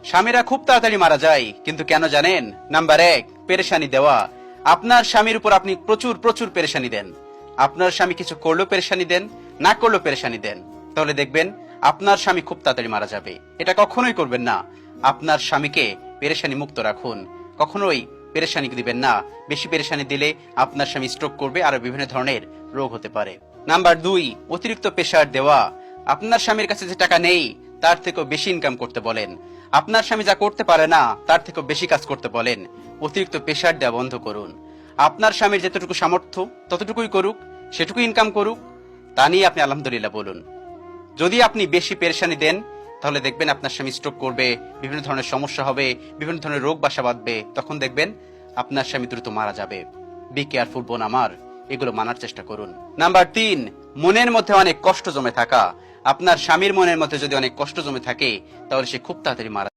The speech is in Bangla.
স্বামীরা খুব তাড়াতাড়ি মারা যায়, কিন্তু কেন জানেন? নাম্বার 1, পেরেশানি দেওয়া। আপনার স্বামীর উপর আপনি প্রচুর প্রচুর পেরেশানি দেন। আপনার স্বামী কিছু করলেও পেরেশানি দেন, না করলেও পেরেশানি দেন, তাহলে দেখবেন আপনার স্বামী খুব তাড়াতাড়ি মারা যাবে। এটা কখনোই করবেন না। আপনার স্বামীকে পেরেশানি মুক্ত রাখুন, কখনোই পেরেশানি দিবেন না। বেশি পেরেশানি দিলে আপনার স্বামী স্ট্রোক করবে, আর বিভিন্ন ধরনের রোগ হতে পারে। নাম্বার 2, অতিরিক্ত প্রেশার দেওয়া। আপনার স্বামীর কাছে যে টাকা নেই তার থেকেও বেশি ইনকাম করতে বলেন। আপনার স্বামী যা করতে পারে না তার থেকেও বেশি কাজ করতে বলেন। অতিরিক্ত প্রেশার দেওয়া বন্ধ করুন। আপনার স্বামীর যতটুকু সামর্থ্য ততটুকুই করুক, সেটুকু ইনকাম করুক, তা নিয়ে আপনি আলহামদুলিল্লাহ বলুন। যদি আপনি বেশি পেরেশানি দেন তাহলে দেখবেন আপনার স্বামী স্ট্রোক করবে, বিভিন্ন ধরনের সমস্যা হবে, বিভিন্ন ধরনের রোগ বাসা বাঁধবে, তখন দেখবেন আপনার স্বামী দ্রুত মারা যাবে। বি কেয়ারফুল বোন আমার, এগুলো মানার চেষ্টা করুন। নাম্বার 3, মনের মধ্যে অনেক কষ্ট জমে থাকা। আপনার স্বামীর মনের মধ্যে যদি অনেক কষ্ট জমে থাকে তাহলে সে খুব তাড়াতাড়ি মারা